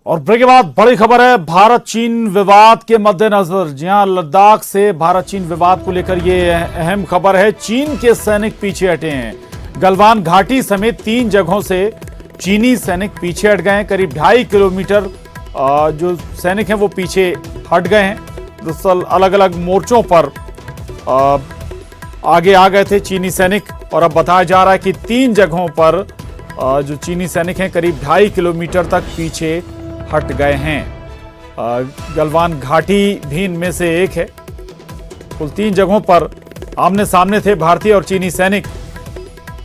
और ब्रेक के बाद बड़ी खबर है भारत चीन विवाद के मद्देनजर। जी हां, लद्दाख से भारत चीन विवाद को लेकर ये अहम खबर है। चीन के सैनिक पीछे हटे हैं। गलवान घाटी समेत 3 जगहों से चीनी सैनिक पीछे हट गए हैं। करीब 2.5 किलोमीटर जो सैनिक हैं वो पीछे हट गए हैं। दरअसल अलग अलग मोर्चों पर आगे आ गए थे चीनी सैनिक, और अब बताया जा रहा है कि 3 जगहों पर जो चीनी सैनिक हैं करीब 2.5 किलोमीटर तक पीछे हट गए हैं। गलवान घाटी भी इनमें से एक है। कुल 3 जगहों पर आमने सामने थे भारतीय और चीनी सैनिक।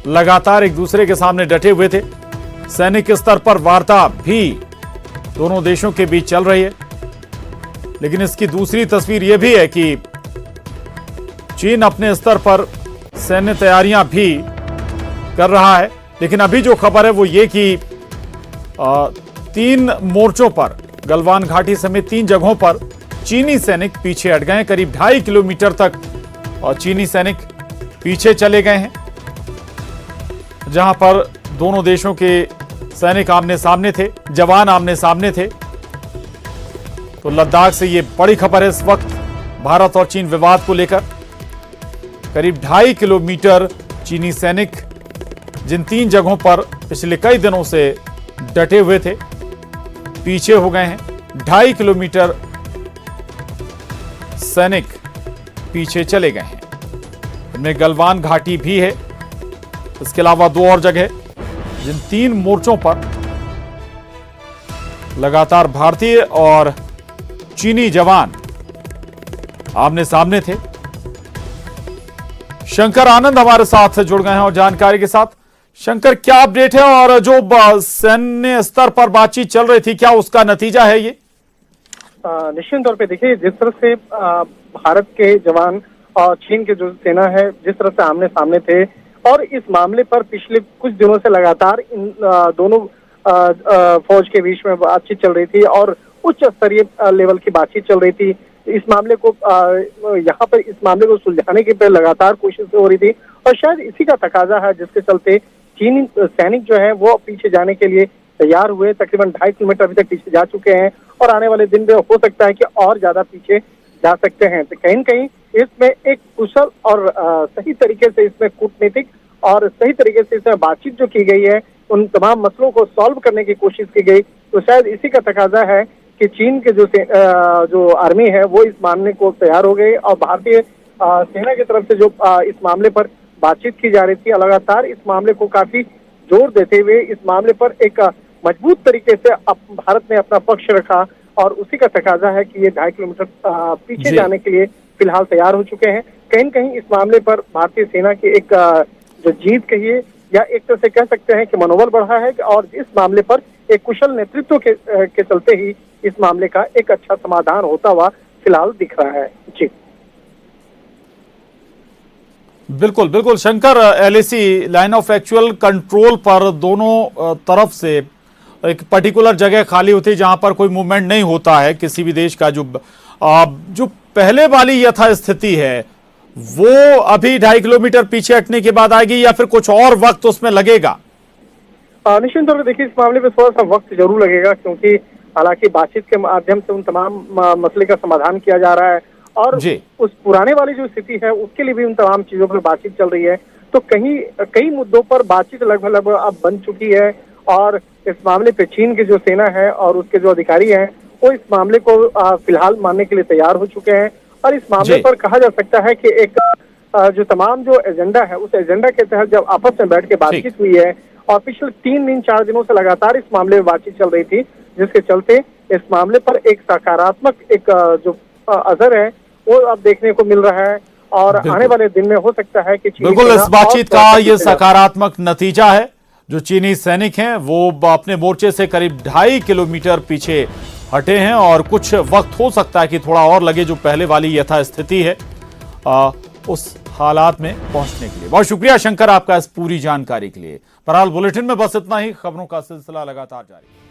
लगातार एक दूसरे के सामने डटे हुए थे। सैनिक स्तर पर वार्ता भी दोनों देशों के बीच चल रही है। लेकिन इसकी दूसरी तस्वीर यह भी है कि चीन अपने स्तर पर सैन्य तैयारियां भी कर रहा है। लेकिन अभी जो खबर है वो ये कि 3 मोर्चों पर गलवान घाटी समेत 3 जगहों पर चीनी सैनिक पीछे हट गए हैं। करीब 2.5 किलोमीटर तक चीनी सैनिक पीछे चले गए हैं, जहां पर दोनों देशों के सैनिक आमने सामने थे, जवान आमने सामने थे। तो लद्दाख से ये बड़ी खबर है इस वक्त भारत और चीन विवाद को लेकर। करीब 2.5 किलोमीटर चीनी सैनिक जिन 3 जगहों पर पिछले कई दिनों से डटे हुए थे पीछे हो गए हैं। 2.5 किलोमीटर सैनिक पीछे चले गए हैं। इनमें गलवान घाटी भी है। इसके अलावा 2 और जगह जिन 3 मोर्चों पर लगातार भारतीय और चीनी जवान आमने सामने थे। शंकर आनंद हमारे साथ जुड़ गए हैं और जानकारी के साथ। शंकर, क्या अपडेट है और जो सैन्य स्तर पर बातचीत चल रही थी, क्या उसका नतीजा है ये? निश्चित तौर पे देखिए, जिस तरह से भारत के जवान और चीन के जो सेना है जिस तरह से आमने सामने थे, और इस मामले पर पिछले कुछ दिनों से लगातार इन दोनों फौज के बीच में बातचीत चल रही थी और उच्च स्तरीय लेवल की बातचीत चल रही थी। इस मामले को यहाँ पर इस मामले को सुलझाने की लगातार कोशिश हो रही थी, और शायद इसी का तकाजा है जिसके चलते चीनी सैनिक जो है वो पीछे जाने के लिए तैयार हुए। तकरीबन 2.5 किलोमीटर अभी तक पीछे जा चुके हैं और आने वाले दिन में हो सकता है कि और ज्यादा पीछे जा सकते हैं। तो कहीं न कहीं इसमें एक कुशल और सही तरीके से इसमें कूटनीतिक और सही तरीके से इसमें बातचीत जो की गई है, उन तमाम मसलों को सॉल्व करने की कोशिश की गई। तो शायद इसी का तकाजा है कि चीन के जो आर्मी है वो इस मानने को तैयार हो गई, और भारतीय सेना की तरफ से जो इस मामले पर बातचीत की जा रही थी, लगातार इस मामले को काफी जोर देते हुए इस मामले पर एक मजबूत तरीके से भारत ने अपना पक्ष रखा, और उसी का तकाजा है कि ये 2.5 किलोमीटर पीछे जाने के लिए फिलहाल तैयार हो चुके हैं। कहीं न कहीं इस मामले पर भारतीय सेना की एक जो जीत कहिए या एक तरह से कह सकते हैं कि मनोबल बढ़ा है, और इस मामले पर एक कुशल नेतृत्व के चलते ही इस मामले का एक अच्छा समाधान होता हुआ फिलहाल दिख रहा है। जी बिल्कुल बिल्कुल Shankar, LAC line of actual control पर दोनों तरफ से एक पर्टिकुलर जगह खाली होती है जहां पर कोई मूवमेंट नहीं होता है किसी भी देश का। जो पहले वाली यथास्थिति है वो अभी 2.5 किलोमीटर पीछे हटने के बाद आएगी या फिर कुछ और वक्त उसमें लगेगा? निश्चित तौर पर देखिए, इस मामले में थोड़ा सा वक्त जरूर लगेगा, क्योंकि हालांकि बातचीत के माध्यम से उन तमाम मसले का समाधान किया जा रहा है, और उस पुराने वाली जो स्थिति है उसके लिए भी उन तमाम चीजों पर बातचीत चल रही है। तो कई मुद्दों पर बातचीत लगभग अब बन चुकी है, और इस मामले पे चीन की जो सेना है और उसके जो अधिकारी हैं वो इस मामले को फिलहाल मानने के लिए तैयार हो चुके हैं। और इस मामले पर कहा जा सकता है कि एक जो तमाम जो एजेंडा है उस एजेंडा के तहत जब आपस में बैठ के बातचीत हुई है, और पिछले 3-4 दिनों से लगातार इस मामले में बातचीत चल रही थी, जिसके चलते इस मामले पर एक सकारात्मक एक जो असर है वो अब देखने को मिल रहा है, और आने वाले दिन में हो सकता है कि बिल्कुल इस बातचीत का ये सकारात्मक नतीजा है। जो चीनी सैनिक हैं वो अपने मोर्चे से करीब 2.5 किलोमीटर पीछे हटे हैं, और कुछ वक्त हो सकता है कि थोड़ा और लगे जो पहले वाली यथास्थिति है उस हालात में पहुंचने के लिए। बहुत शुक्रिया शंकर आपका इस पूरी जानकारी के लिए। बहरहाल बुलेटिन में बस इतना ही। खबरों का सिलसिला लगातार जारी।